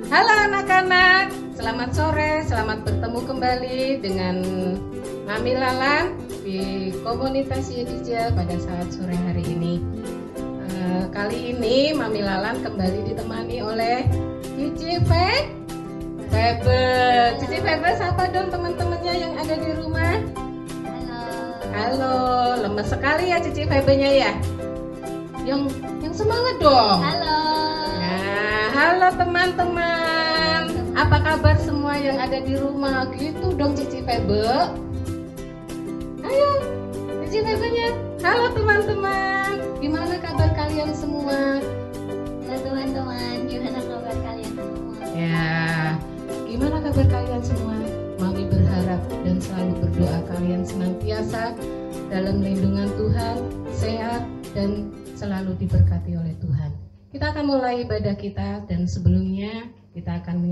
Halo anak-anak, selamat sore, selamat bertemu kembali dengan Mami Lalan di komunitas Yedija pada saat sore hari ini. Kali ini Mami Lalan kembali ditemani oleh Cici Febe. Cici Febe, sapa dong teman-temannya yang ada di rumah. Halo, lemes sekali ya Cici Febe-nya ya. Yang semangat dong. Halo teman-teman, apa kabar semua yang ada di rumah? Gitu dong Cici Febe. Ayo, Cici Febe-nya. Halo teman-teman, gimana kabar kalian semua? Halo teman-teman, gimana kabar kalian semua? Ya, gimana kabar kalian semua? Mami berharap dan selalu berdoa kalian senantiasa dalam lindungan Tuhan, sehat dan selalu diberkati oleh Tuhan. Kita akan mulai ibadah kita dan sebelumnya kita akan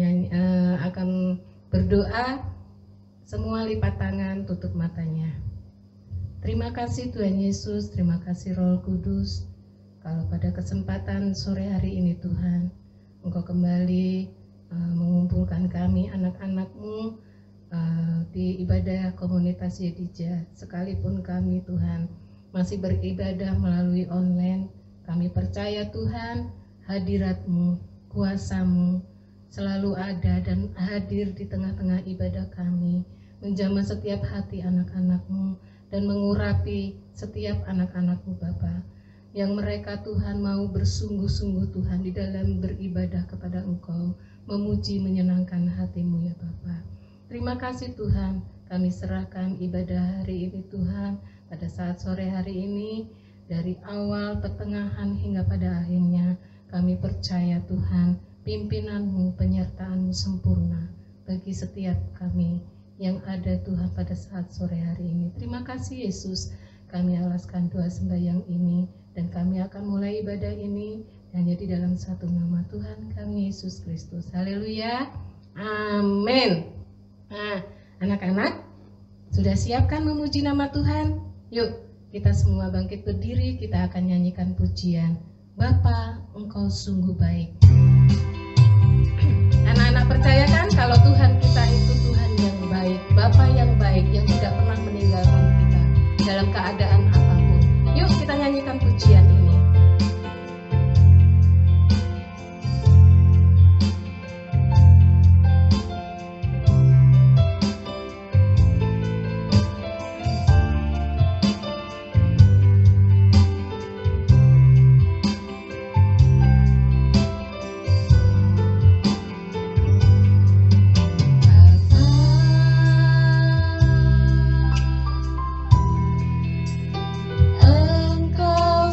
akan berdoa. Semua lipat tangan, tutup matanya. Terima kasih Tuhan Yesus, terima kasih Roh Kudus. Kalau pada kesempatan sore hari ini Tuhan, Engkau kembali mengumpulkan kami anak-anak-Mu di ibadah komunitas Yedija. Sekalipun kami Tuhan masih beribadah melalui online, kami percaya Tuhan, hadirat-Mu, kuasa-Mu selalu ada dan hadir di tengah-tengah ibadah kami, menjamah setiap hati anak-anak-Mu dan mengurapi setiap anak-anak-Mu Bapa, yang mereka Tuhan mau bersungguh-sungguh Tuhan di dalam beribadah kepada Engkau, memuji menyenangkan hati-Mu ya Bapa. Terima kasih Tuhan, kami serahkan ibadah hari ini Tuhan, pada saat sore hari ini, dari awal, pertengahan, hingga pada akhirnya, kami percaya Tuhan, pimpinan-Mu, penyertaan-Mu sempurna bagi setiap kami yang ada Tuhan pada saat sore hari ini. Terima kasih Yesus, kami alaskan doa sembahyang ini, dan kami akan mulai ibadah ini hanya di dalam satu nama Tuhan kami, Yesus Kristus. Haleluya, amin. Nah, anak-anak, sudah siapkan memuji nama Tuhan? Yuk, kita semua bangkit berdiri, kita akan nyanyikan pujian Bapa, Engkau sungguh baik. Anak-anak percaya kan kalau Tuhan kita itu Tuhan yang baik, Bapa yang baik, yang tidak pernah meninggalkan kita dalam keadaan apapun. Yuk kita nyanyikan pujian ini. Engkau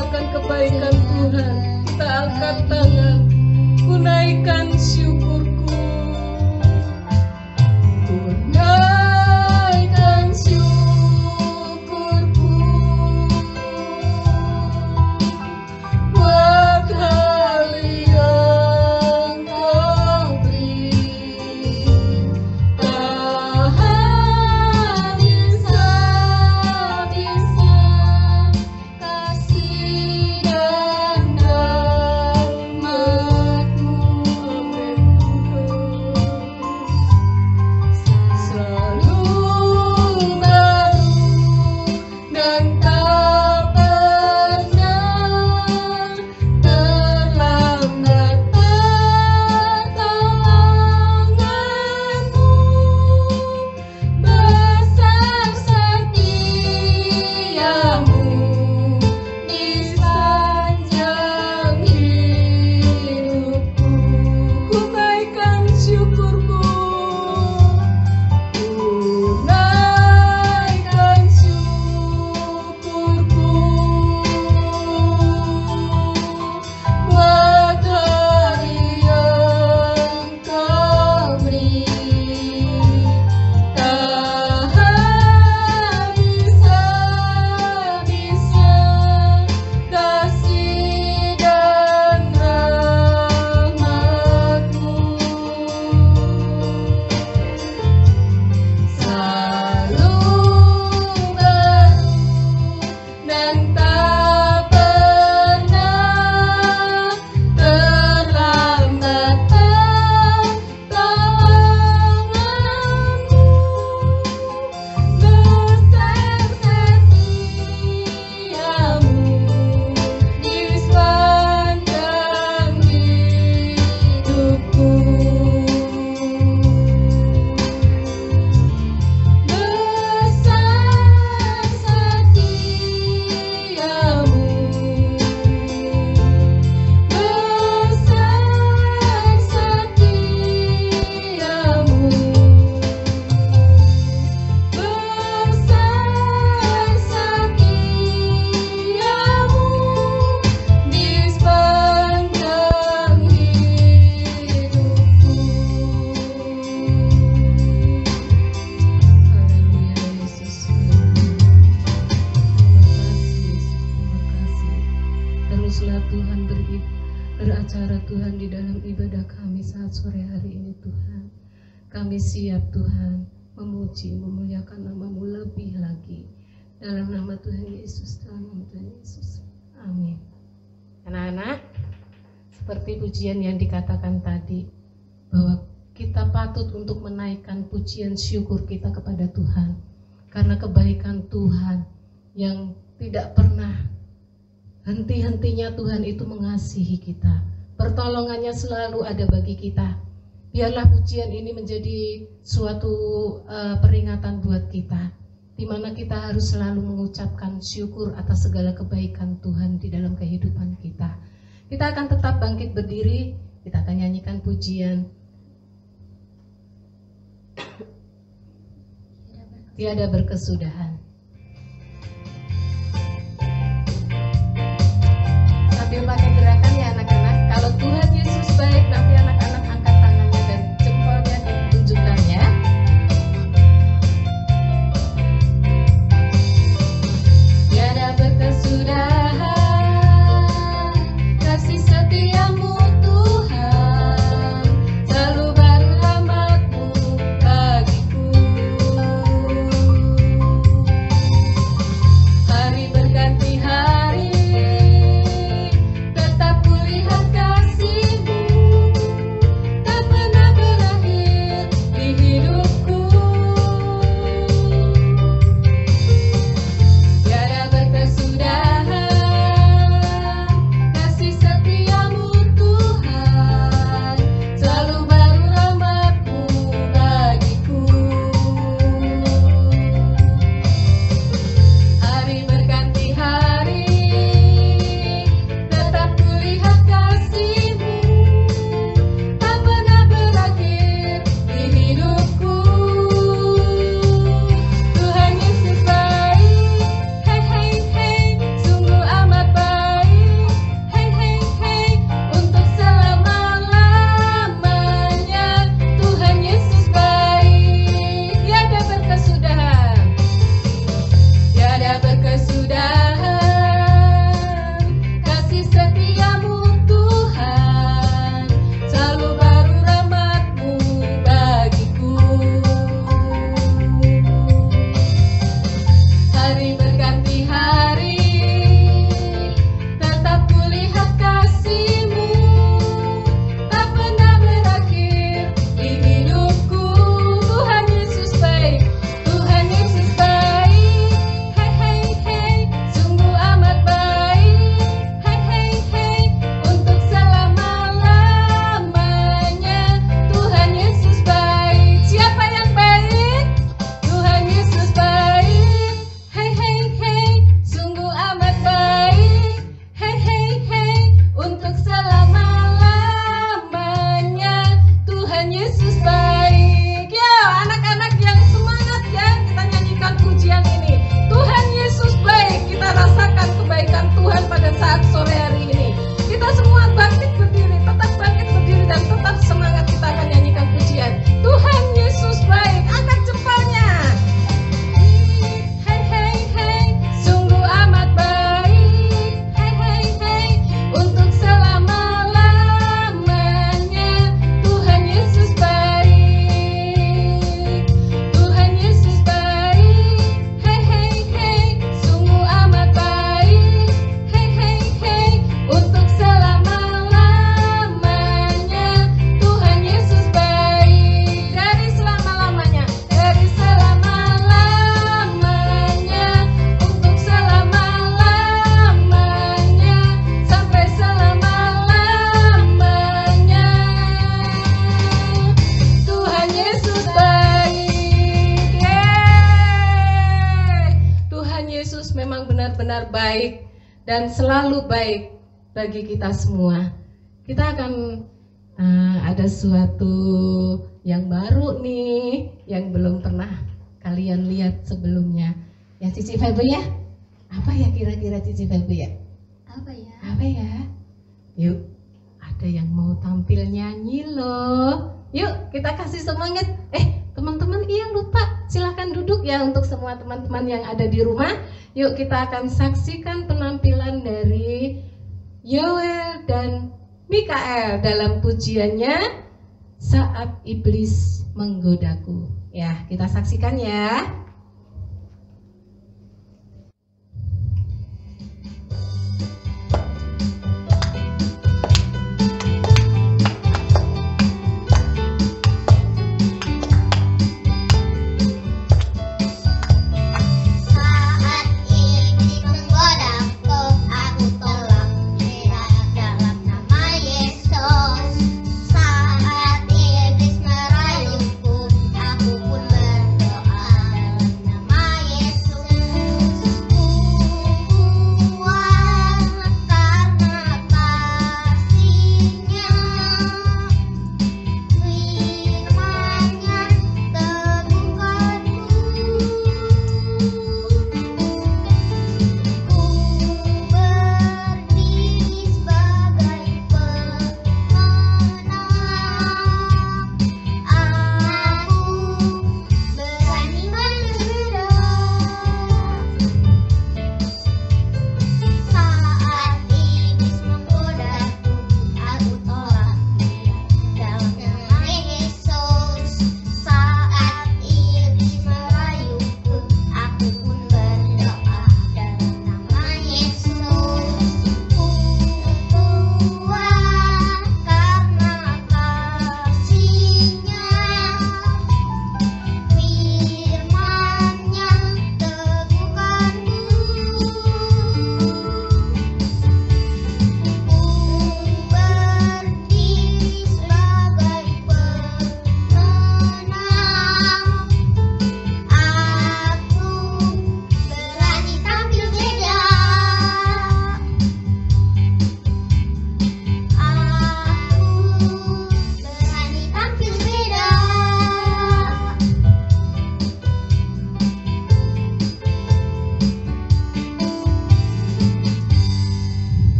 akan kebaikan Tuhan, kita angkat tangan, ku naikkan syukurku, ku naikkan syukurku buat hari yang Kau beri. Tak habis-habisnya kasih dan rahmat-Mu, amin Tuhan. Selalu baru dan tak pernah terlambat pertolongan-Mu, besar setiamu di sepanjang hidupku. Ku naikkan syukurku, ku naikkan syukurku buat hari yang Kau beri. Tak habis-habisnya kasih dan rahmat-Mu, selalu baru dan tak pernah terlambat pertolongan-Mu, besar setiamu di sepanjang hidupku. Besar setiamu, besar setiamu, besar setiamu di sepanjang hidupku. Haleluya Yesus. Terima kasih. Teruslah Tuhan beracara Tuhan di dalam ibadah kami saat sore hari ini Tuhan. Kami siap Tuhan memuji, memuliakan nama-Mu lebih lagi. Dalam nama Tuhan Yesus, dalam nama Tuhan Yesus. Amin. Anak-anak, seperti pujian yang dikatakan tadi, bahwa kita patut untuk menaikkan pujian syukur kita kepada Tuhan. Karena kebaikan Tuhan yang tidak pernah henti-hentinya Tuhan itu mengasihi kita. Pertolongannya selalu ada bagi kita. Biarlah pujian ini menjadi suatu peringatan buat kita, di mana kita harus selalu mengucapkan syukur atas segala kebaikan Tuhan di dalam kehidupan kita. Kita akan tetap bangkit berdiri, kita akan nyanyikan pujian Tiada Berkesudahan. Sambil pakai gerakan ya anak-anak. Kalau Tuhan Yesus baik, nanti anak-anak angkat tangannya dan jempolnya ditunjukkan ya. Tiada berkesudahan kasih setiamu Tuhan, selalu baru rahmat-Mu bagiku. baik dan selalu baik bagi kita semua. Kita akan ada suatu yang baru nih, yang belum pernah kalian lihat sebelumnya. Ya Cici Feby ya? Apa ya kira-kira Cici Feby ya? Apa ya? Apa ya? Yuk, ada yang mau tampil nyanyi loh. Yuk, kita kasih semangat. Teman-teman lupa. Silahkan duduk ya untuk semua teman-teman yang ada di rumah. Yuk, kita akan saksikan penampilan dari Yoel dan Mikael dalam pujiannya Saat Iblis Menggodaku. Ya, kita saksikan ya.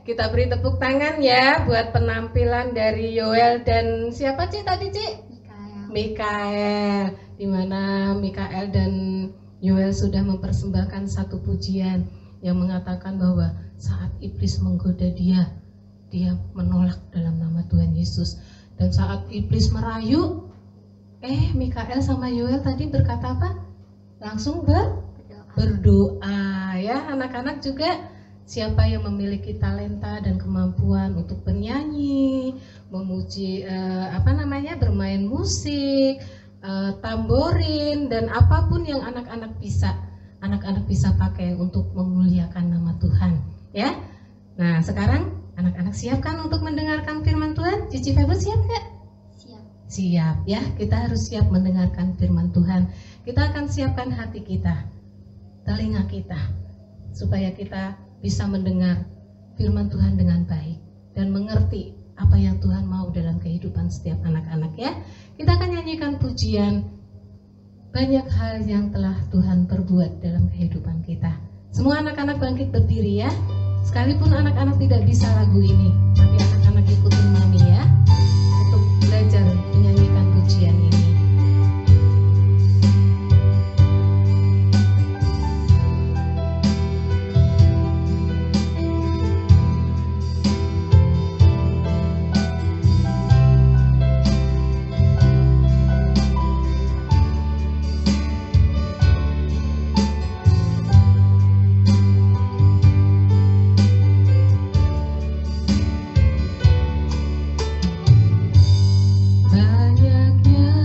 Kita beri tepuk tangan ya buat penampilan dari Yoel dan siapa Ci tadi Ci? Mikael. Dimana Mikael dan Yoel sudah mempersembahkan satu pujian yang mengatakan bahwa saat iblis menggoda dia menolak dalam nama Tuhan Yesus. Dan saat iblis merayu, Mikael sama Yoel tadi berkata apa? Langsung berdoa ya. Anak-anak juga, siapa yang memiliki talenta dan kemampuan untuk bernyanyi, memuji, bermain musik, tamborin dan apapun yang anak-anak bisa pakai untuk memuliakan nama Tuhan, ya. Nah, sekarang anak-anak siapkan untuk mendengarkan firman Tuhan. Cici Feby siap nggak? Siap ya. Kita harus siap mendengarkan firman Tuhan. Kita akan siapkan hati kita, telinga kita, supaya kita bisa mendengar firman Tuhan dengan baik dan mengerti apa yang Tuhan mau dalam kehidupan setiap anak-anak ya. Kita akan nyanyikan pujian banyak hal yang telah Tuhan perbuat dalam kehidupan kita. Semua anak-anak bangkit berdiri ya. Sekalipun anak-anak tidak bisa lagu ini, tapi anak-anak ikutin mami ya untuk belajar menyanyikan pujian ini. Banyaknya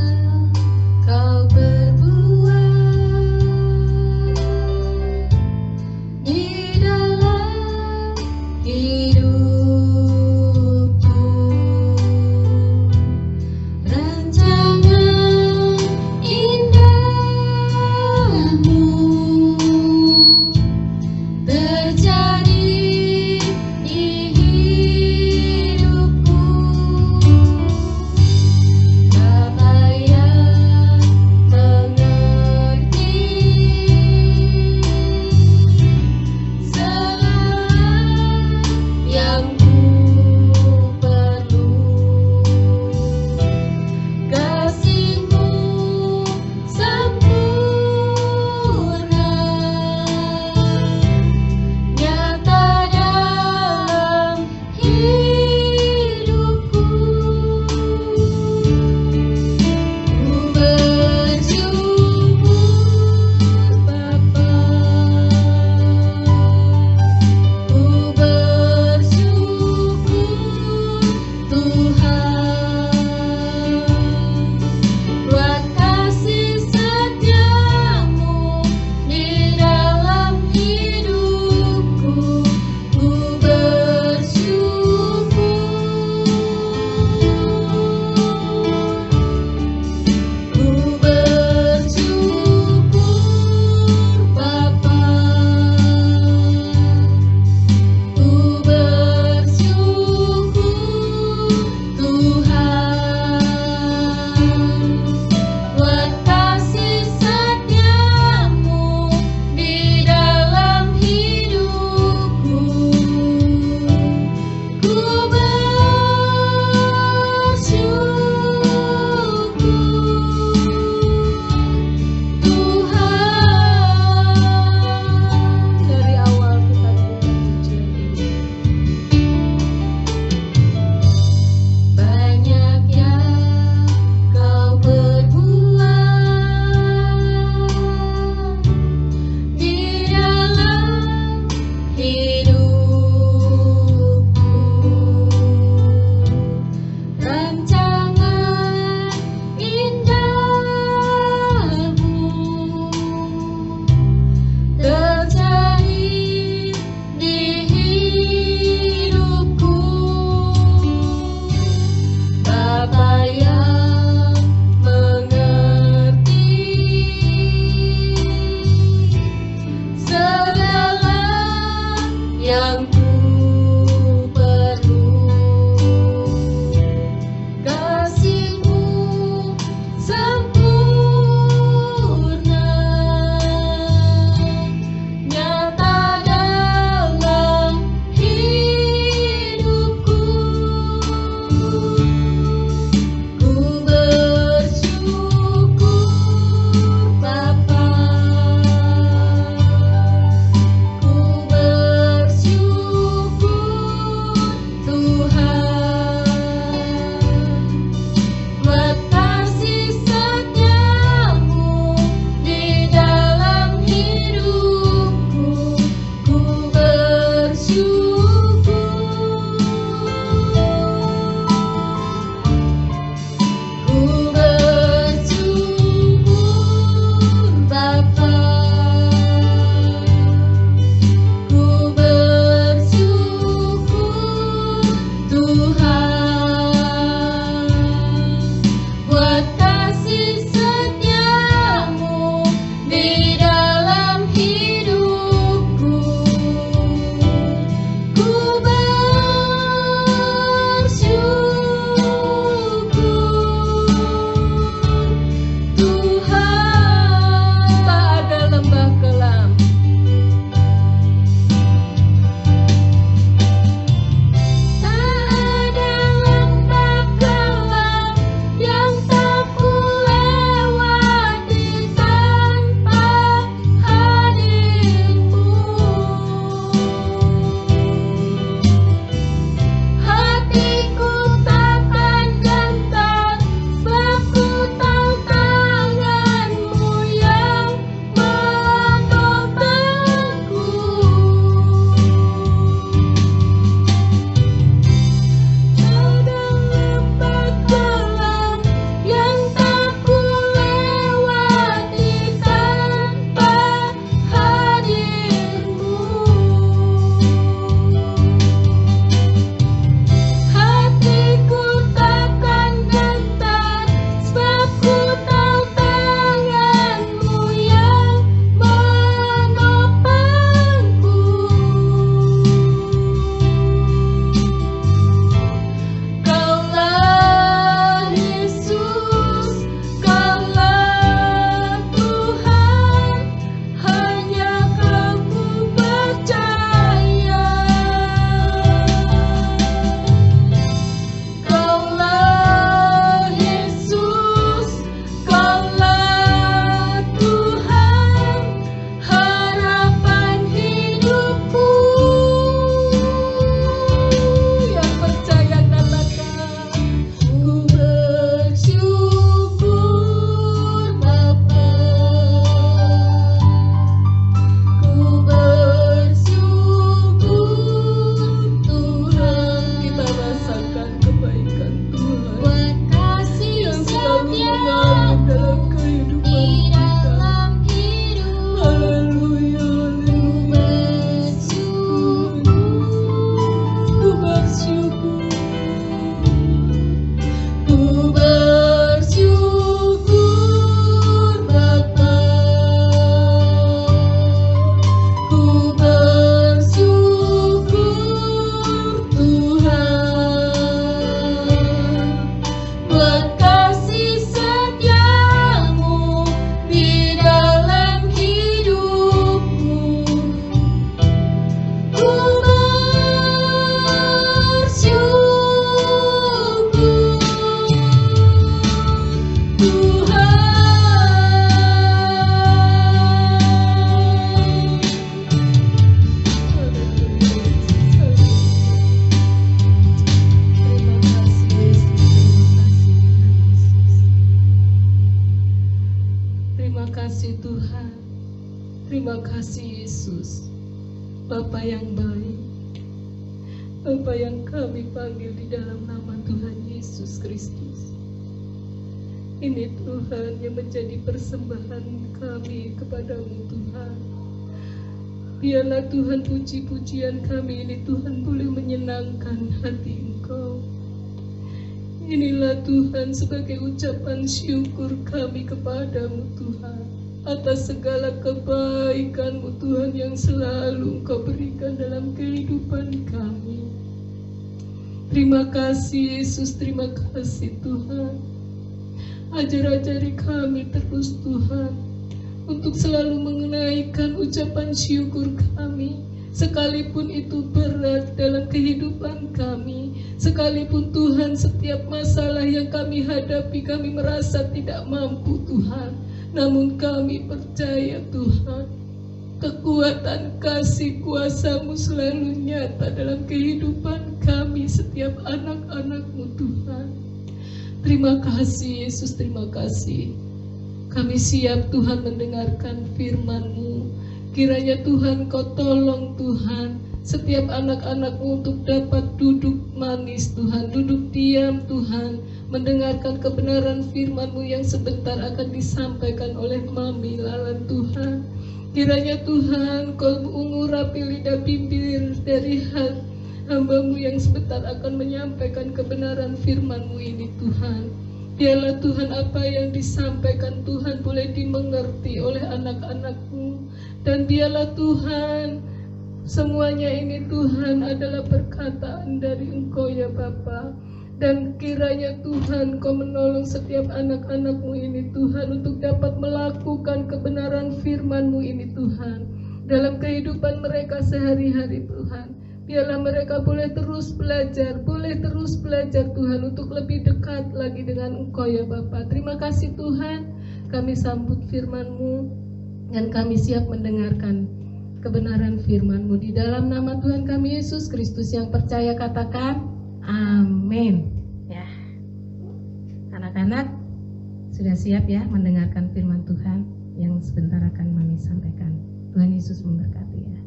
kasih Yesus, Bapa yang baik, Bapa yang kami panggil di dalam nama Tuhan Yesus Kristus. Ini Tuhan yang menjadi persembahan kami kepadamu Tuhan. Biarlah Tuhan puji-pujian kami ini Tuhan boleh menyenangkan hati Engkau. Inilah Tuhan sebagai ucapan syukur kami kepadamu Tuhan, atas segala kebaikan-Mu Tuhan yang selalu Engkau berikan dalam kehidupan kami. Terima kasih Yesus, terima kasih Tuhan. Ajar-ajari kami terus Tuhan untuk selalu mengenaikan ucapan syukur kami, sekalipun itu berat dalam kehidupan kami, sekalipun Tuhan setiap masalah yang kami hadapi kami merasa tidak mampu Tuhan, namun kami percaya Tuhan, kekuatan kasih kuasa-Mu selalu nyata dalam kehidupan kami setiap anak-anak-Mu Tuhan. Terima kasih Yesus, terima kasih. Kami siap Tuhan mendengarkan firman-Mu. Kiranya Tuhan Kau tolong Tuhan setiap anak-anak-Mu untuk dapat duduk manis Tuhan, duduk diam Tuhan, mendengarkan kebenaran firman-Mu yang sebentar akan disampaikan oleh Mami Lalan Tuhan. Kiranya Tuhan Kau mengurapi lidah bibir dari hamba-Mu yang sebentar akan menyampaikan kebenaran firman-Mu ini Tuhan. Biarlah Tuhan apa yang disampaikan Tuhan boleh dimengerti oleh anak-anak-Mu. Dan biarlah Tuhan semuanya ini Tuhan adalah perkataan dari Engkau ya Bapa. Dan kiranya Tuhan Kau menolong setiap anak-anak-Mu ini Tuhan untuk dapat melakukan kebenaran firman-Mu ini Tuhan dalam kehidupan mereka sehari-hari Tuhan. Biarlah mereka boleh terus belajar Tuhan untuk lebih dekat lagi dengan Engkau ya Bapa. Terima kasih Tuhan, kami sambut firman-Mu dan kami siap mendengarkan kebenaran firman-Mu. Di dalam nama Tuhan kami Yesus Kristus yang percaya katakan amin. Ya, anak-anak sudah siap ya mendengarkan firman Tuhan yang sebentar akan Mami sampaikan. Tuhan Yesus memberkati ya.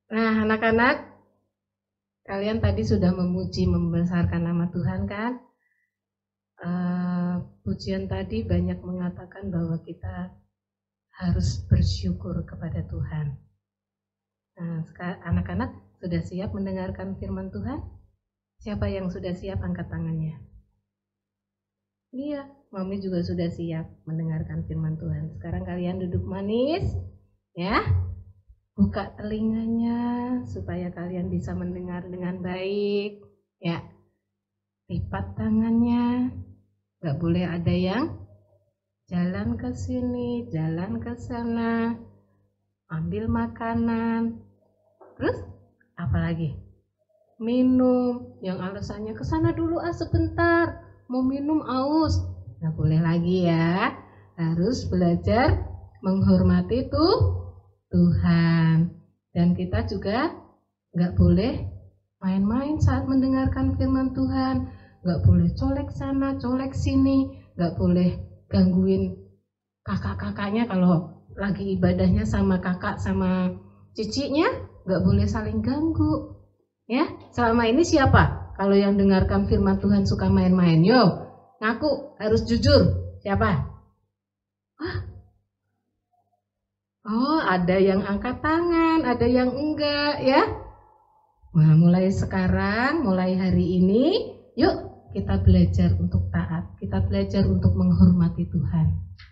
Nah, anak-anak, kalian tadi sudah memuji, membesarkan nama Tuhan kan? Pujian tadi banyak mengatakan bahwa kita harus bersyukur kepada Tuhan. Nah, anak-anak sudah siap mendengarkan firman Tuhan? Siapa yang sudah siap angkat tangannya? Iya, Mami juga sudah siap mendengarkan firman Tuhan. Sekarang kalian duduk manis, ya. Buka telinganya supaya kalian bisa mendengar dengan baik, ya. Lipat tangannya, gak boleh ada yang jalan ke sini, jalan ke sana, ambil makanan, terus apa lagi? Minum, yang alasannya ke sana dulu sebentar, mau minum aus, gak boleh lagi ya. Harus belajar menghormati Tuhan. Dan kita juga gak boleh main-main saat mendengarkan firman Tuhan. Gak boleh colek sana, colek sini. Gak boleh gangguin kakak-kakaknya kalau lagi ibadahnya sama kakak sama cicinya. Gak boleh saling ganggu. Ya, selama ini siapa? Kalau yang dengarkan firman Tuhan suka main-main, yo, ngaku harus jujur. Siapa? Oh, ada yang angkat tangan, ada yang enggak ya. Nah, mulai sekarang, mulai hari ini, yuk kita belajar untuk taat. Kita belajar untuk menghormati Tuhan.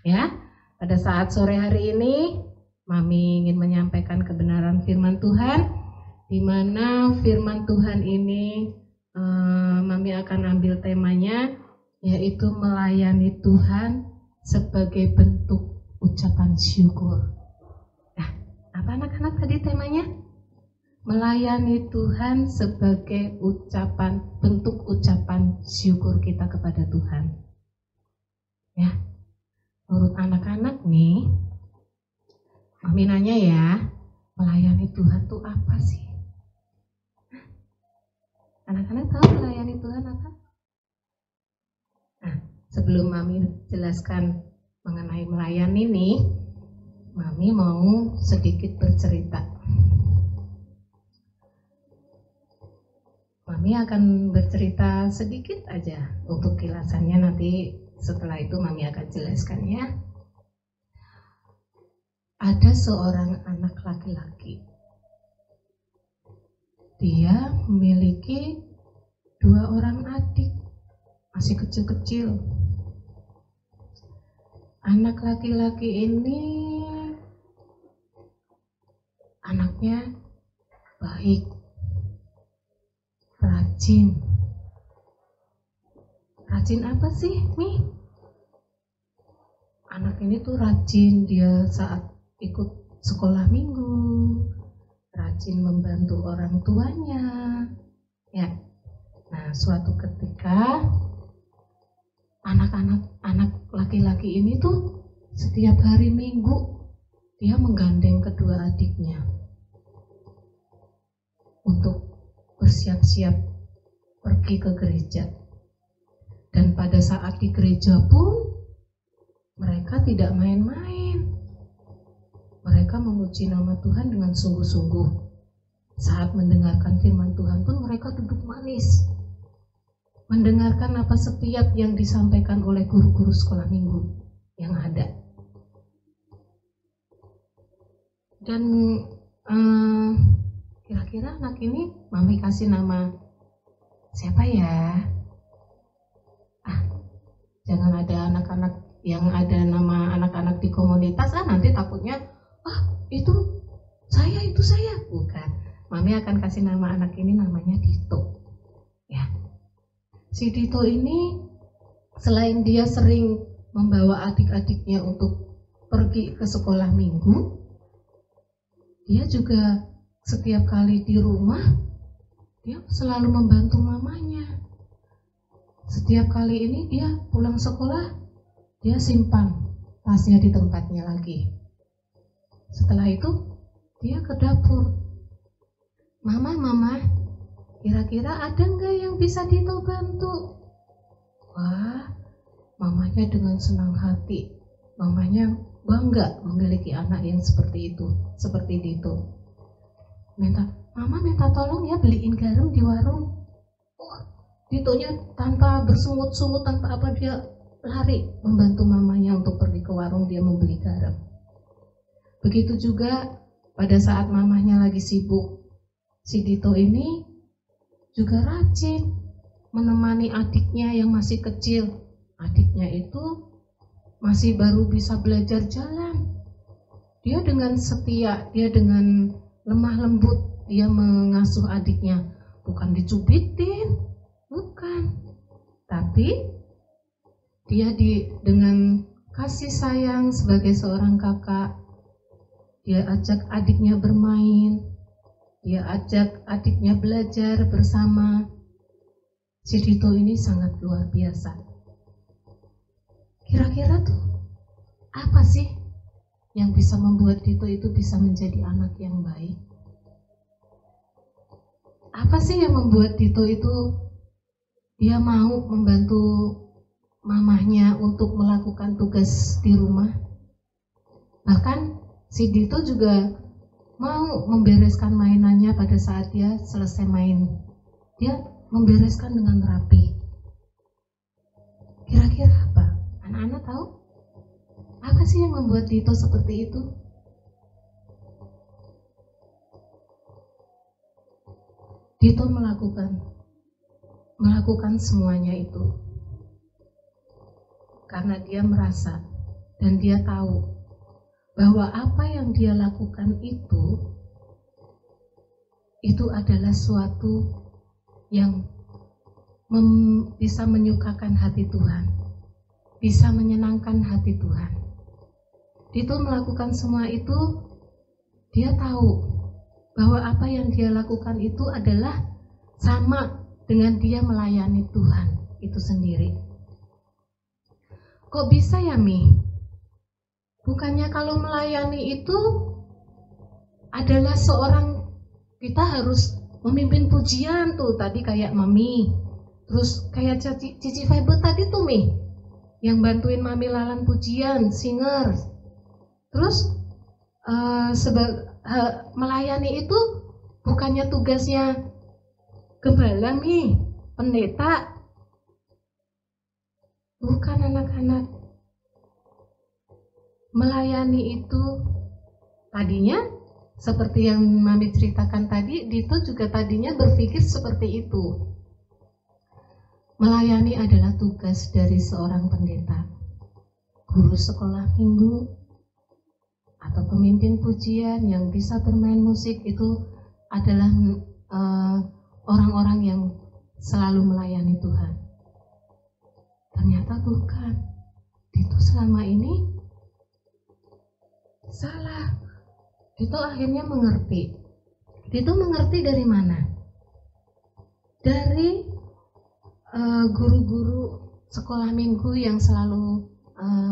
Ya, pada saat sore hari ini, Mami ingin menyampaikan kebenaran firman Tuhan, di mana firman Tuhan ini Mami akan ambil temanya, yaitu melayani Tuhan sebagai bentuk ucapan syukur. Apa anak-anak tadi temanya? Melayani Tuhan sebagai bentuk ucapan syukur kita kepada Tuhan. Ya, menurut anak-anak nih, Mami nanya ya, melayani Tuhan itu apa sih? Anak-anak tahu melayani Tuhan apa? Nah, sebelum Mami jelaskan mengenai melayani nih, Mami mau sedikit bercerita. Mami akan bercerita sedikit aja, untuk kilasannya nanti setelah itu Mami akan jelaskan ya. Ada seorang anak laki-laki. Dia memiliki 2 orang adik, masih kecil-kecil. Anak laki-laki ini anaknya baik, rajin. Rajin apa sih, Mi? Anak ini tuh rajin, dia saat ikut sekolah minggu, rajin membantu orang tuanya. Ya. Nah, suatu ketika anak laki-laki ini tuh setiap hari Minggu dia menggandeng kedua adiknya untuk bersiap-siap pergi ke gereja. Dan pada saat di gereja pun mereka tidak main-main. Mereka memuji nama Tuhan dengan sungguh-sungguh. Saat mendengarkan firman Tuhan pun mereka duduk manis, mendengarkan apa setiap yang disampaikan oleh guru-guru sekolah minggu yang ada. Dan kira-kira anak ini Mami kasih nama siapa ya? Jangan ada anak-anak yang ada nama anak-anak di komunitas, nanti takutnya itu saya. Bukan. Mami akan kasih nama anak ini, namanya Dito. Ya. Si Dito ini selain dia sering membawa adik-adiknya untuk pergi ke sekolah minggu, dia juga setiap kali di rumah dia selalu membantu mamanya. Setiap kali ini dia pulang sekolah, dia simpan tasnya di tempatnya lagi. Setelah itu dia ke dapur. Mama, kira-kira ada nggak yang bisa Dito bantu? Wah, mamanya dengan senang hati. Mamanya bangga memiliki anak yang seperti itu, seperti Dito. Mama minta tolong ya beliin garam di warung. Ditonya tanpa bersungut-sungut, tanpa apa, dia lari membantu mamanya untuk pergi ke warung, dia membeli garam. Begitu juga pada saat mamanya lagi sibuk, si Dito ini juga rajin menemani adiknya yang masih kecil. Adiknya itu masih baru bisa belajar jalan. Dia dengan setia, dia dengan lemah lembut, dia mengasuh adiknya. Bukan dicubitin, bukan. Tapi dia dengan kasih sayang sebagai seorang kakak, dia ajak adiknya bermain, dia ajak adiknya belajar bersama. Si Dito ini sangat luar biasa. Kira-kira tuh apa sih yang bisa membuat Dito itu bisa menjadi anak yang baik? Apa sih yang membuat Dito itu dia mau membantu mamahnya untuk melakukan tugas di rumah? Bahkan si Dito juga mau membereskan mainannya pada saat dia selesai main. Dia membereskan dengan rapi. Kira-kira apa? Anak-anak tahu? Apa sih yang membuat Dito seperti itu? Dito melakukan semuanya itu karena dia merasa dan dia tahu bahwa apa yang dia lakukan itu adalah suatu yang bisa menyukakan hati Tuhan, bisa menyenangkan hati Tuhan. Dito melakukan semua itu, dia tahu bahwa apa yang dia lakukan itu adalah sama dengan dia melayani Tuhan itu sendiri. Kok bisa ya, Mi? Bukannya kalau melayani itu adalah seorang, kita harus memimpin pujian tuh, tadi kayak Mami, terus kayak Cici Fiber tadi tuh, Mi, yang bantuin Mami Lalan pujian, singers. Terus melayani itu bukannya tugasnya gembala nih, pendeta. Bukan anak-anak. Melayani itu tadinya seperti yang Mami ceritakan tadi, Dito juga tadinya berpikir seperti itu. Melayani adalah tugas dari seorang pendeta, guru sekolah minggu, atau pemimpin pujian yang bisa bermain musik. Itu adalah orang-orang yang selalu melayani Tuhan. Ternyata bukan. Dito selama ini salah. Dito akhirnya mengerti. Dito mengerti dari mana? Dari guru-guru sekolah minggu yang selalu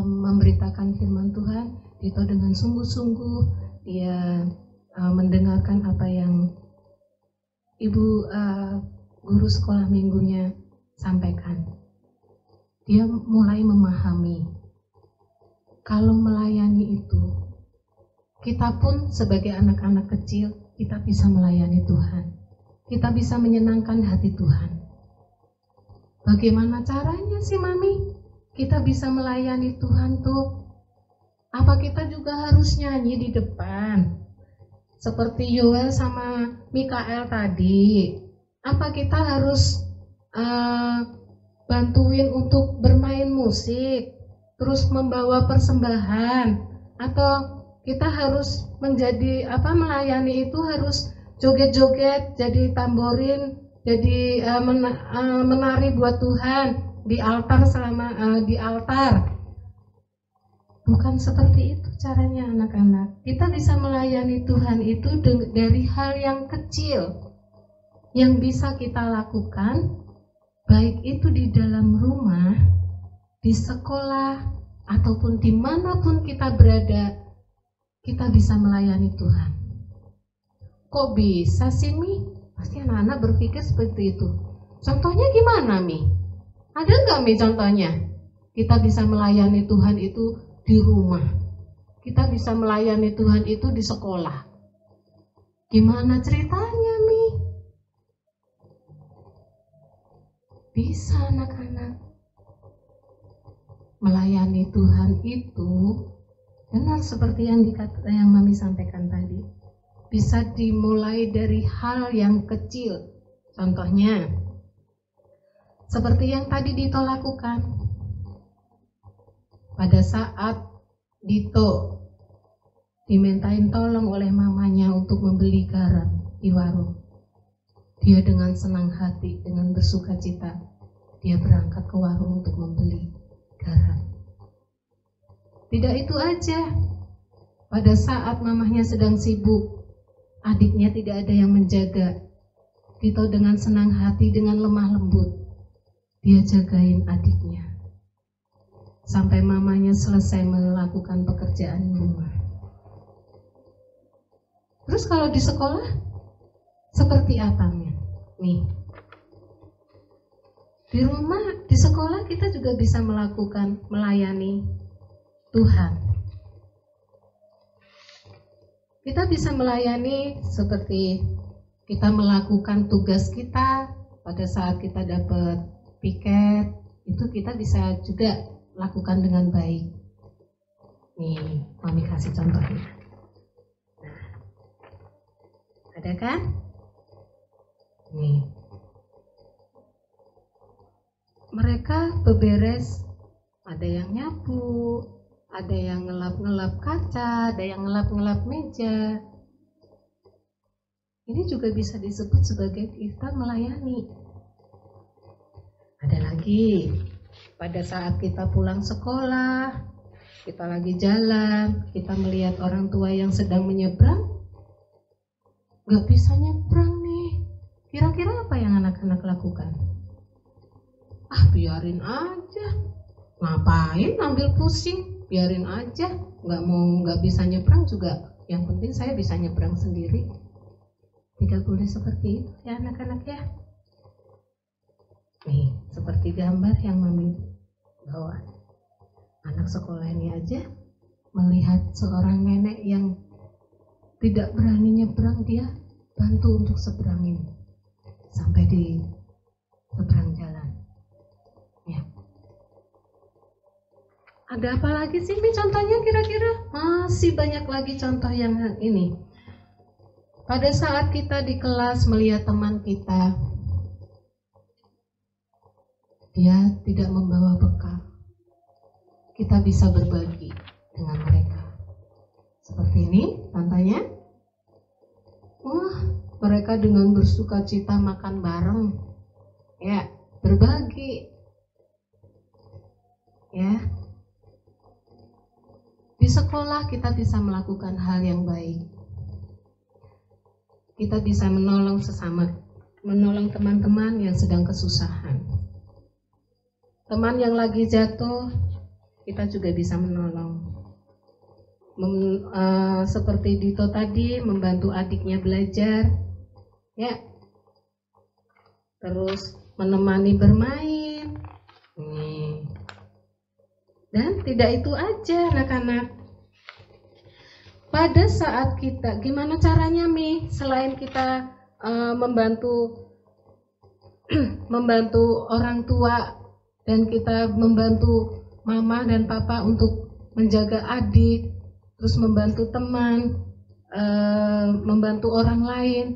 memberitakan firman Tuhan. Dito dengan sungguh-sungguh dia mendengarkan apa yang ibu guru sekolah minggunya sampaikan. Dia mulai memahami kalau melayani itu, kita pun sebagai anak-anak kecil, kita bisa melayani Tuhan. Kita bisa menyenangkan hati Tuhan. Bagaimana caranya sih Mami? Kita bisa melayani Tuhan tuh. Apa kita juga harus nyanyi di depan? Seperti Yoel sama Mikael tadi. Apa kita harus bantuin untuk bermain musik, terus membawa persembahan, atau kita harus menjadi melayani itu harus joget-joget, jadi tamborin, jadi menari buat Tuhan di altar di altar. Bukan seperti itu caranya anak-anak. Kita bisa melayani Tuhan itu dari hal yang kecil yang bisa kita lakukan, baik itu di dalam rumah, di sekolah, ataupun dimanapun kita berada, kita bisa melayani Tuhan. Kok bisa sih Mi? Pasti anak-anak berpikir seperti itu. Contohnya gimana Mi? Ada nggak Mi contohnya? Kita bisa melayani Tuhan itu di rumah. Kita bisa melayani Tuhan itu di sekolah. Gimana ceritanya Mi? Bisa anak-anak. Melayani Tuhan itu benar seperti yang Mami sampaikan tadi. Bisa dimulai dari hal yang kecil. Contohnya, seperti yang tadi Dito lakukan. Pada saat Dito dimintain tolong oleh mamanya untuk membeli garam di warung, dia dengan senang hati, dengan bersuka cita, dia berangkat ke warung untuk membeli garam. Tidak itu aja, pada saat mamahnya sedang sibuk, adiknya tidak ada yang menjaga, Dito dengan senang hati, dengan lemah lembut, dia jagain adiknya sampai mamanya selesai melakukan pekerjaan rumah. Terus kalau di sekolah seperti apa nih? Di rumah, di sekolah kita juga bisa melakukan melayani Tuhan. Kita bisa melayani seperti kita melakukan tugas kita pada saat kita dapat piket, itu kita bisa juga lakukan dengan baik. Nih, Mami kasih contohnya. Nah, ada kan? Nih. Mereka beberes, ada yang nyapu, ada yang ngelap-ngelap kaca, ada yang ngelap-ngelap meja. Ini juga bisa disebut sebagai kita melayani. Ada lagi, pada saat kita pulang sekolah, kita lagi jalan, kita melihat orang tua yang sedang menyeberang, gak bisa nyebrang nih. Kira-kira apa yang anak-anak lakukan? Biarin aja, ngapain ambil pusing, biarin aja, nggak bisa nyebrang juga, yang penting saya bisa nyebrang sendiri. Tidak boleh seperti itu ya anak-anak ya. Nih, seperti gambar yang Mami bawa. Anak sekolah ini aja melihat seorang nenek yang tidak berani nyebrang, dia bantu untuk seberangin sampai di seberang jalan. Ya. Ada apa lagi sih ini contohnya kira-kira? Masih banyak lagi contoh yang ini. Pada saat kita di kelas melihat teman kita, dia tidak membawa bekal, kita bisa berbagi dengan mereka. Seperti ini contohnya. Mereka dengan bersuka cita makan bareng, ya, berbagi, ya. Di sekolah kita bisa melakukan hal yang baik. Kita bisa menolong sesama, menolong teman-teman yang sedang kesusahan. Teman yang lagi jatuh, kita juga bisa menolong. Seperti Dito tadi, membantu adiknya belajar, ya, terus menemani bermain. Dan tidak itu aja anak-anak. Pada saat kita, gimana caranya Mi? Selain kita membantu orang tua, dan kita membantu mama dan papa untuk menjaga adik, terus membantu teman, membantu orang lain.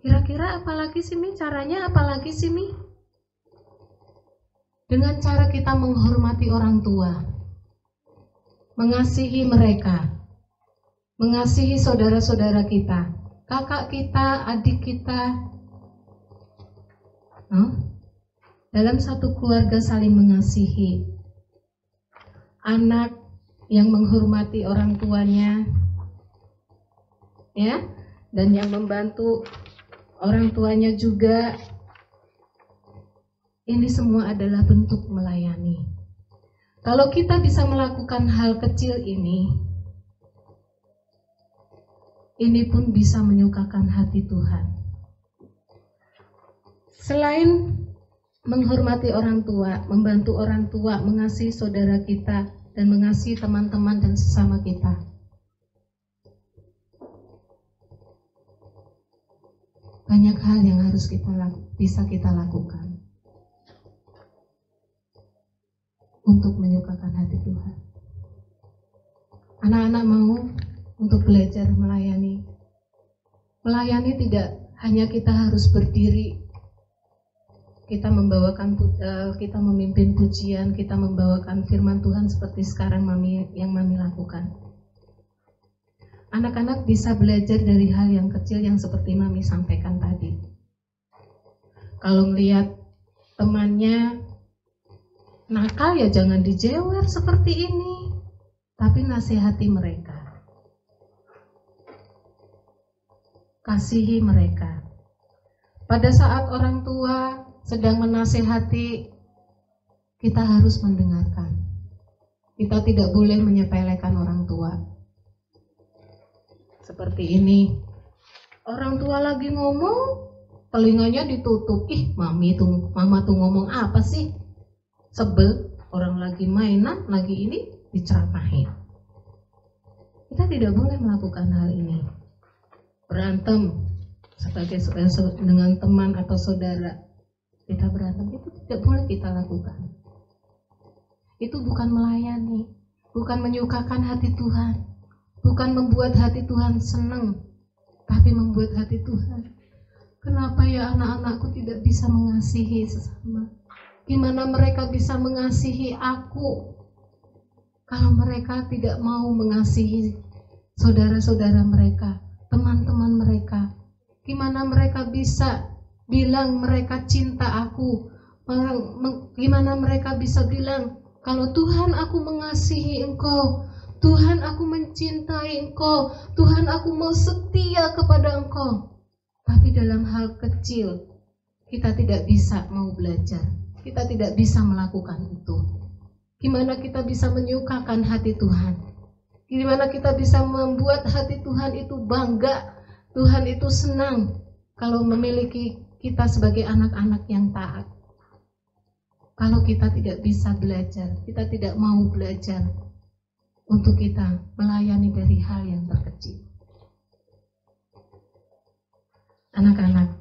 Kira-kira apalagi sih Mi? Caranya apalagi sih Mi? Dengan cara kita menghormati orang tua, mengasihi mereka, mengasihi saudara-saudara kita, kakak kita, adik kita. Dalam satu keluarga saling mengasihi. Anak yang menghormati orang tuanya, ya, dan yang membantu orang tuanya juga. Ini semua adalah bentuk melayani. Kalau kita bisa melakukan hal kecil ini pun bisa menyukakan hati Tuhan. Selain menghormati orang tua, membantu orang tua, mengasihi saudara kita, dan mengasihi teman-teman dan sesama kita, banyak hal yang harus bisa kita lakukan untuk menyukakan hati Tuhan. Anak-anak mau untuk belajar melayani. Melayani tidak hanya kita harus berdiri, kita memimpin pujian, kita membawakan firman Tuhan seperti sekarang Mami lakukan. Anak-anak bisa belajar dari hal yang kecil yang seperti Mami sampaikan tadi. Kalau melihat temannya nakal, ya jangan dijewer seperti ini, tapi nasihati mereka, kasihi mereka. Pada saat orang tua sedang menasihati, kita harus mendengarkan. Kita tidak boleh menyepelekan orang tua. Seperti ini, orang tua lagi ngomong, telinganya ditutup. Mama tuh ngomong apa sih? Sebel, orang lagi mainan, lagi ini diceramahin. Kita tidak boleh melakukan hal ini. Berantem dengan teman atau saudara, kita berantem, itu tidak boleh kita lakukan. Itu bukan melayani, bukan menyukakan hati Tuhan, bukan membuat hati Tuhan senang, tapi membuat hati Tuhan, kenapa ya anak-anakku tidak bisa mengasihi sesama? Gimana mereka bisa mengasihi aku kalau mereka tidak mau mengasihi saudara-saudara mereka, teman-teman mereka? Gimana mereka bisa bilang mereka cinta aku? Gimana mereka bisa bilang kalau Tuhan aku mengasihi engkau, Tuhan aku mencintai engkau, Tuhan aku mau setia kepada engkau, tapi dalam hal kecil kita tidak bisa mau belajar, kita tidak bisa melakukan itu. Gimana kita bisa menyukakan hati Tuhan? Gimana kita bisa membuat hati Tuhan itu bangga, Tuhan itu senang kalau memiliki kita sebagai anak-anak yang taat? kalau kita tidak bisa belajar, kita tidak mau belajar untuk kita melayani dari hal yang terkecil. Anak-anak,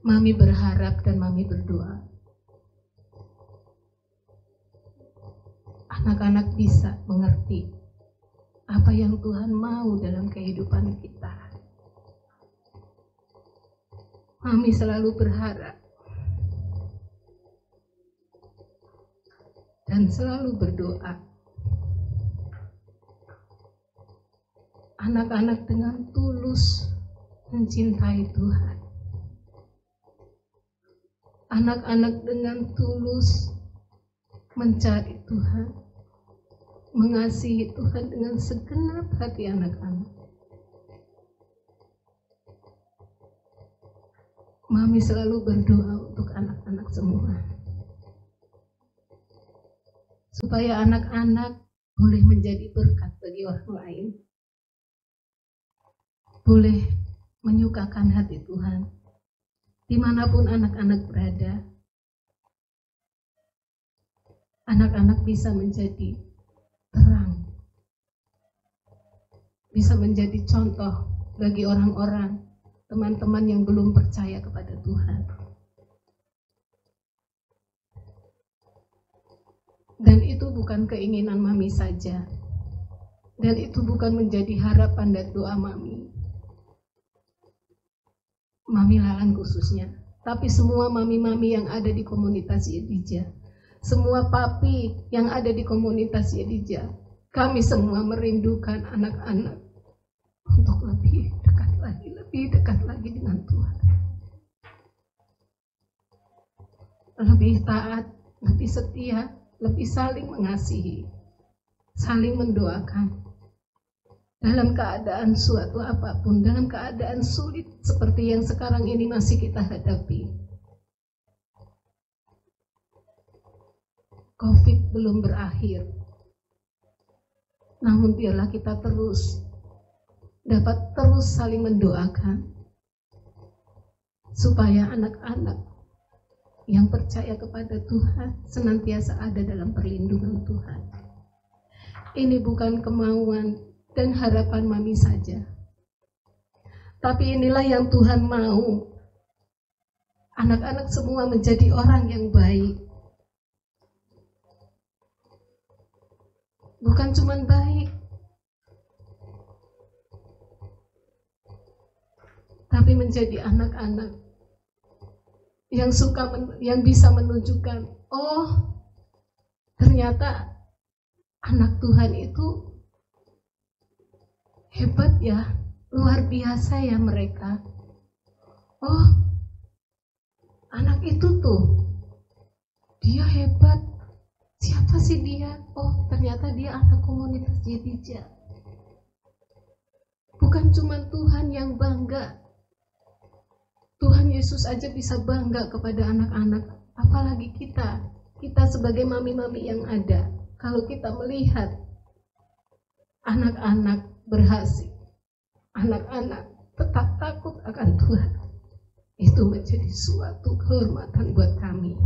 Mami berharap dan Mami berdoa anak-anak bisa mengerti apa yang Tuhan mau dalam kehidupan kita. Mami selalu berharap dan selalu berdoa anak-anak dengan tulus mencintai Tuhan. Anak-anak dengan tulus mencari Tuhan, mengasihi Tuhan dengan segenap hati anak-anak. Mami selalu berdoa untuk anak-anak semua, supaya anak-anak boleh menjadi berkat bagi orang lain, boleh menyukakan hati Tuhan dimanapun anak-anak berada. Anak-anak bisa menjadi terang, bisa menjadi contoh bagi orang-orang, teman-teman yang belum percaya kepada Tuhan. Dan itu bukan keinginan Mami saja, dan itu bukan menjadi harapan dan doa Mami Lalan khususnya, tapi semua mami-mami yang ada di komunitas Yedija, semua papi yang ada di komunitas Yedija, kami semua merindukan anak-anak untuk lebih dekat lagi dengan Tuhan, lebih taat, lebih setia, lebih saling mengasihi, saling mendoakan. Dalam keadaan suatu apapun, dalam keadaan sulit seperti yang sekarang ini masih kita hadapi. COVID belum berakhir. Namun biarlah kita dapat terus saling mendoakan, supaya anak-anak yang percaya kepada Tuhan senantiasa ada dalam perlindungan Tuhan. Ini bukan kemauan dan harapan Mami saja, tapi inilah yang Tuhan mau. Anak-anak semua menjadi orang yang baik, bukan cuma baik, tapi menjadi anak-anak yang bisa menunjukkan, oh ternyata anak Tuhan itu hebat ya, luar biasa ya mereka. Oh, anak itu tuh, dia hebat. Siapa sih dia? Oh, ternyata dia anak komunitas Yedija. Bukan cuma Tuhan yang bangga. Tuhan Yesus aja bisa bangga kepada anak-anak. Apalagi kita sebagai mami-mami yang ada. Kalau kita melihat anak-anak berhasil, anak-anak tetap takut akan Tuhan, itu menjadi suatu kehormatan buat kami.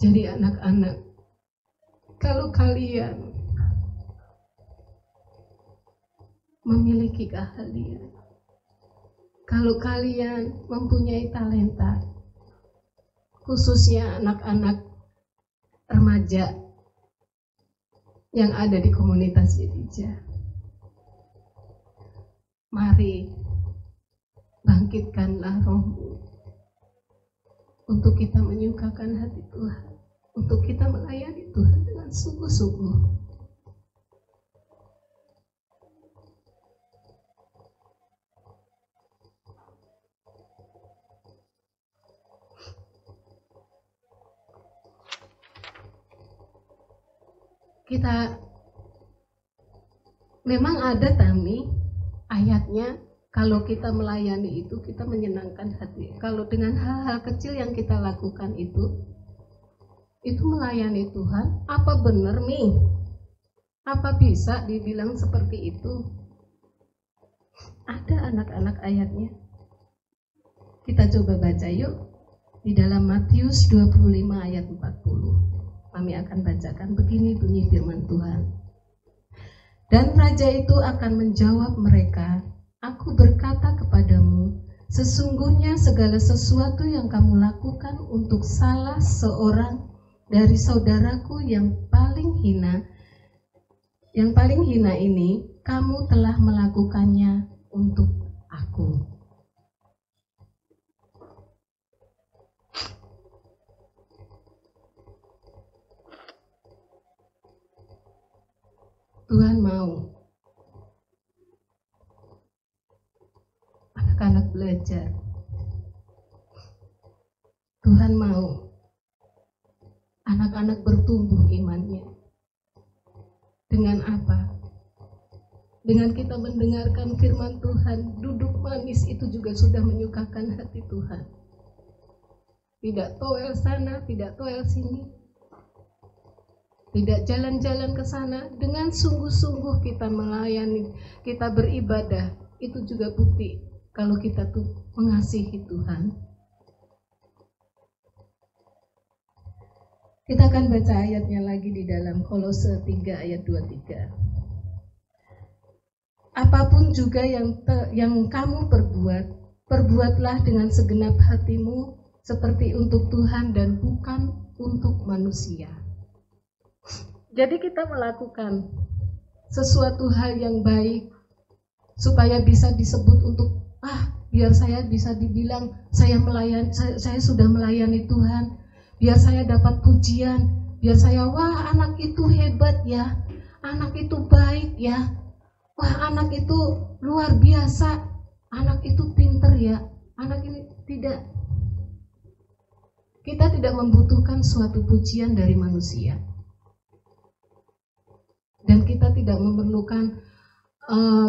Jadi anak-anak, kalau kalian memiliki keahlian, kalau kalian mempunyai talenta, khususnya anak-anak remaja yang ada di komunitas Yedija, mari bangkitkanlah rohmu untuk kita menyukakan hati Tuhan, untuk kita melayani Tuhan dengan sungguh-sungguh. Kita memang ada Tami ayatnya, kalau kita melayani itu kita menyenangkan hati. Kalau dengan hal-hal kecil yang kita lakukan itu melayani Tuhan. Apa benar nih Apa bisa dibilang seperti itu? Ada anak-anak ayatnya. Kita coba baca yuk. Di dalam Matius 25 ayat 40. Kami akan bacakan, begini bunyi firman Tuhan. Dan raja itu akan menjawab mereka, aku berkata kepadamu, sesungguhnya segala sesuatu yang kamu lakukan untuk salah seorang dari saudaraku yang paling hina ini, kamu telah melakukannya untuk aku. Tuhan mau anak-anak belajar. Tuhan mau anak-anak bertumbuh imannya. Dengan apa? Dengan kita mendengarkan firman Tuhan, duduk manis itu juga sudah menyukakan hati Tuhan. Tidak toel sana, tidak toel sini. Tidak jalan-jalan ke sana, dengan sungguh-sungguh kita melayani, kita beribadah, itu juga bukti kalau kita tuh mengasihi Tuhan. Kita akan baca ayatnya lagi di dalam Kolose 3 ayat 23. Apapun juga yang kamu perbuatlah dengan segenap hatimu seperti untuk Tuhan dan bukan untuk manusia. Jadi kita melakukan sesuatu hal yang baik supaya bisa disebut untuk biar saya bisa dibilang saya sudah melayani Tuhan, biar saya dapat pujian, biar saya anak itu hebat ya, anak itu baik ya, anak itu luar biasa, anak itu pinter ya, anak ini tidak. Kita tidak membutuhkan suatu pujian dari manusia. Dan kita tidak memerlukan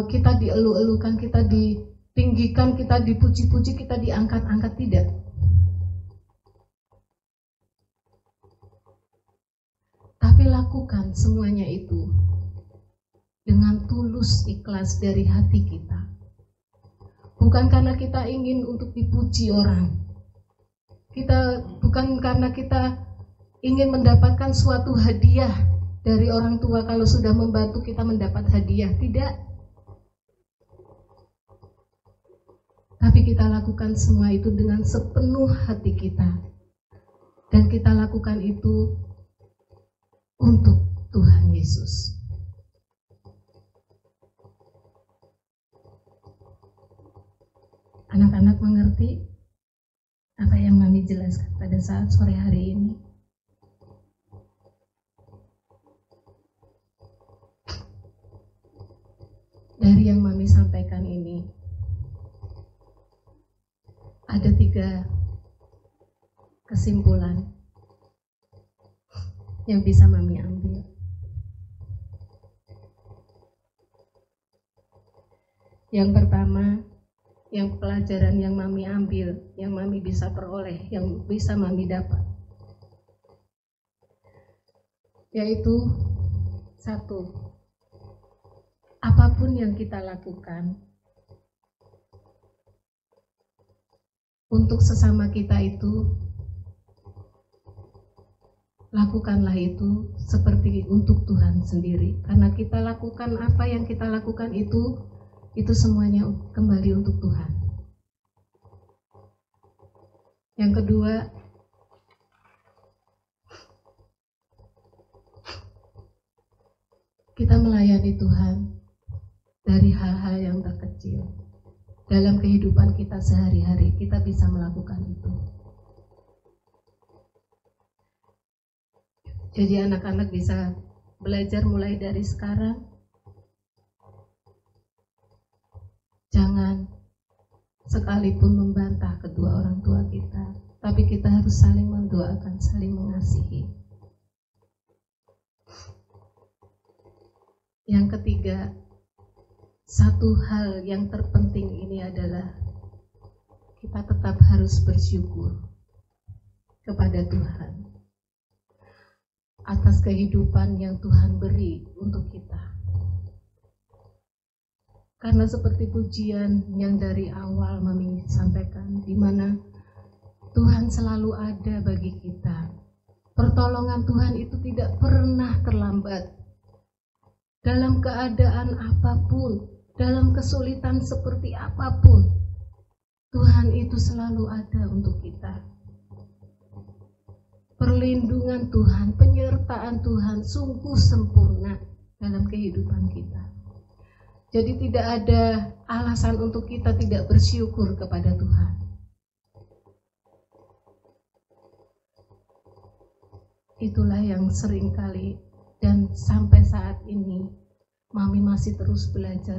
kita dielu-elukan, kita ditinggikan, kita dipuji-puji, kita diangkat-angkat, tidak. Tapi lakukan semuanya itu dengan tulus ikhlas dari hati kita. Bukan karena kita ingin untuk dipuji orang. Bukan karena kita ingin mendapatkan suatu hadiah dari orang tua, kalau sudah membantu kita mendapat hadiah, tidak. Tapi kita lakukan semua itu dengan sepenuh hati kita. Dan kita lakukan itu untuk Tuhan Yesus. Anak-anak mengerti apa yang Mami jelaskan pada saat sore hari ini? Dari yang Mami sampaikan ini, ada 3 kesimpulan yang bisa Mami ambil. Yang pertama, yang pelajaran yang Mami ambil, yang Mami bisa peroleh, yang bisa Mami dapat, yaitu 1, apapun yang kita lakukan untuk sesama kita itu, lakukanlah itu seperti untuk Tuhan sendiri. Karena kita lakukan apa yang kita lakukan itu semuanya kembali untuk Tuhan. Yang kedua, kita melayani Tuhan dari hal-hal yang terkecil. Dalam kehidupan kita sehari-hari, kita bisa melakukan itu. Jadi anak-anak bisa belajar mulai dari sekarang. Jangan sekalipun membantah kedua orang tua kita, tapi kita harus saling mendoakan, saling mengasihi. Yang ketiga, satu hal yang terpenting ini adalah kita tetap harus bersyukur kepada Tuhan. atas kehidupan yang Tuhan beri untuk kita. Karena seperti pujian yang dari awal Mami sampaikan, di mana Tuhan selalu ada bagi kita. Pertolongan Tuhan itu tidak pernah terlambat. Dalam keadaan apapun, dalam kesulitan seperti apapun, Tuhan itu selalu ada untuk kita. Perlindungan Tuhan, penyertaan Tuhan sungguh sempurna dalam kehidupan kita. Jadi tidak ada alasan untuk kita tidak bersyukur kepada Tuhan. Itulah yang seringkali dan sampai saat ini Mami masih terus belajar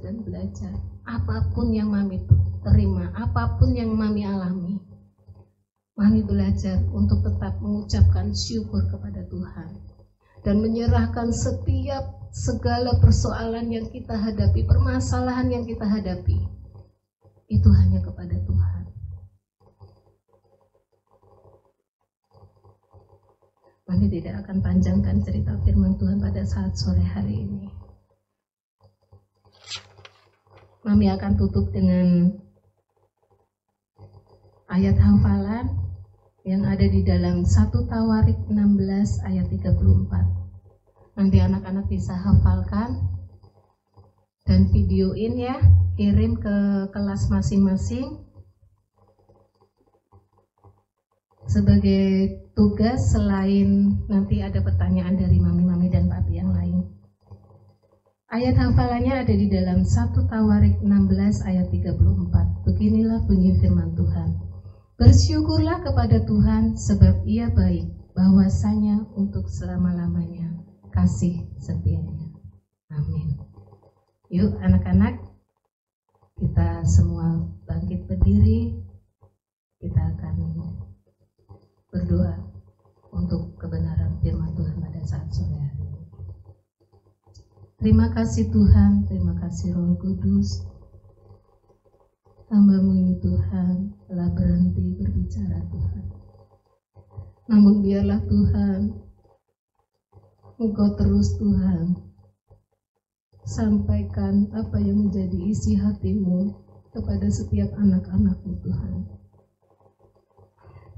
dan belajar. Apapun yang Mami terima, apapun yang Mami alami, Mami belajar untuk tetap mengucapkan syukur kepada Tuhan dan menyerahkan segala persoalan yang kita hadapi, permasalahan yang kita hadapi, itu hanya kepada Tuhan. Mami tidak akan panjangkan cerita firman Tuhan pada saat sore hari ini. Mami akan tutup dengan ayat hafalan yang ada di dalam 1 Tawarik 16 ayat 34. Nanti anak-anak bisa hafalkan dan videoin ya, kirim ke kelas masing-masing sebagai tugas selain nanti ada pertanyaan dari mami-mami dan papi yang lain. Ayat hafalannya ada di dalam 1 Tawarik 16 ayat 34. Beginilah bunyi firman Tuhan. Bersyukurlah kepada Tuhan sebab Ia baik, bahwasanya untuk selama-lamanya kasih setianya. Amin. Yuk anak-anak, kita semua bangkit berdiri. Kita akan berdoa untuk kebenaran firman Tuhan pada saat sore hari ini. Terima kasih Tuhan, terima kasih Roh Kudus. Hamba-Mu ini Tuhan telah berhenti berbicara Tuhan. Namun biarlah Tuhan, Engkau terus Tuhan sampaikan apa yang menjadi isi hati-Mu kepada setiap anak-anak-Mu Tuhan.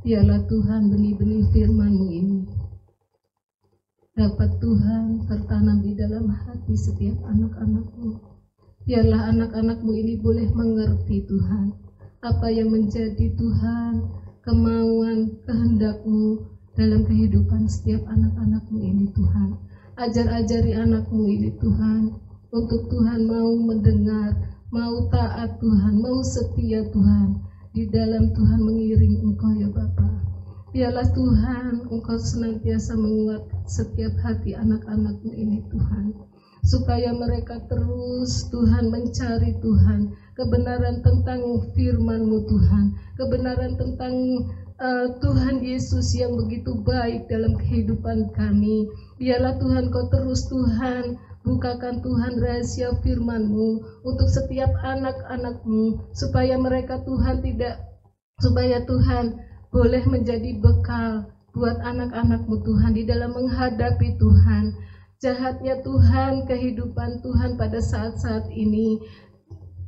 Biarlah Tuhan benih-benih firman-Mu ini dapat Tuhan tertanam di dalam hati setiap anak-anak-Mu. Biarlah anak-anak-Mu ini boleh mengerti Tuhan apa yang menjadi Tuhan kemauan kehendak-Mu dalam kehidupan setiap anak-anak-Mu ini Tuhan. Ajar-ajari anak-Mu ini Tuhan untuk Tuhan mau mendengar, mau taat Tuhan, mau setia Tuhan di dalam Tuhan mengiring Engkau ya Bapa. Biarlah Tuhan Engkau senantiasa menguatkan setiap hati anak-anak-Mu ini Tuhan, supaya mereka terus Tuhan mencari Tuhan kebenaran tentang firman-Mu Tuhan, kebenaran tentang Tuhan Yesus yang begitu baik dalam kehidupan kami. Biarlah Tuhan Kau terus Tuhan bukakan Tuhan rahasia firman-Mu untuk setiap anak-anak-Mu, supaya mereka Tuhan supaya Tuhan boleh menjadi bekal buat anak-anak-Mu Tuhan di dalam menghadapi Tuhan jahatnya Tuhan kehidupan Tuhan pada saat-saat ini.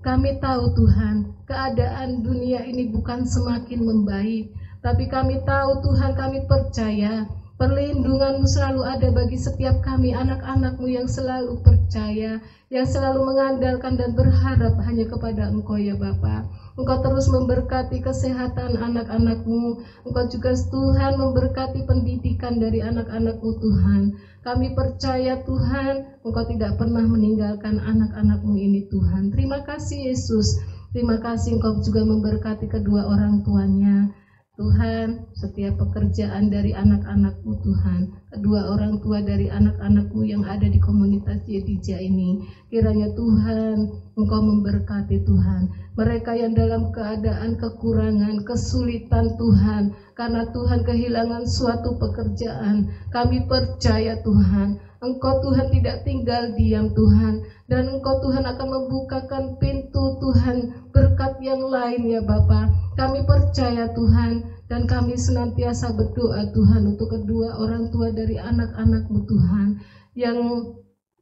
Kami tahu Tuhan keadaan dunia ini bukan semakin membaik, tapi kami tahu Tuhan, kami percaya perlindungan-Mu selalu ada bagi setiap kami anak-anak-Mu yang selalu percaya, yang selalu mengandalkan dan berharap hanya kepada Engkau ya Bapa. Engkau terus memberkati kesehatan anak-anak-Mu. Engkau juga Tuhan memberkati pendidikan dari anak-anak-Mu Tuhan. Kami percaya Tuhan, Engkau tidak pernah meninggalkan anak-anak-Mu ini Tuhan. Terima kasih Yesus. Terima kasih Engkau juga memberkati kedua orang tuanya. Tuhan, setiap pekerjaan dari anak-anak-Mu Tuhan, kedua orang tua dari anak-anak-Mu yang ada di komunitas Jedija ini, kiranya Tuhan Engkau memberkati Tuhan mereka yang dalam keadaan kekurangan, kesulitan Tuhan, karena Tuhan kehilangan suatu pekerjaan. Kami percaya Tuhan, Engkau Tuhan tidak tinggal diam Tuhan, dan Engkau Tuhan akan membukakan pintu Tuhan berkat yang lain ya Bapa. Kami percaya Tuhan, dan kami senantiasa berdoa Tuhan untuk kedua orang tua dari anak-anak-Mu Tuhan, yang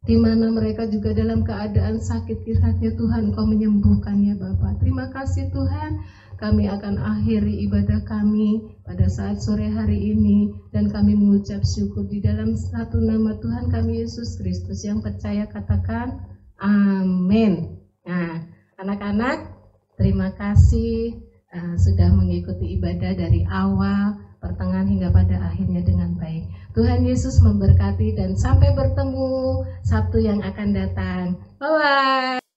dimana mereka juga dalam keadaan sakit, kiranya Tuhan Kau menyembuhkannya Bapa. Terima kasih Tuhan. Kami akan akhiri ibadah kami pada saat sore hari ini, dan kami mengucap syukur di dalam satu nama Tuhan kami Yesus Kristus. Yang percaya katakan amin. Nah, anak-anak, terima kasih sudah mengikuti ibadah dari awal, pertengahan hingga pada akhirnya dengan baik. Tuhan Yesus memberkati, dan sampai bertemu Sabtu yang akan datang. Bye-bye.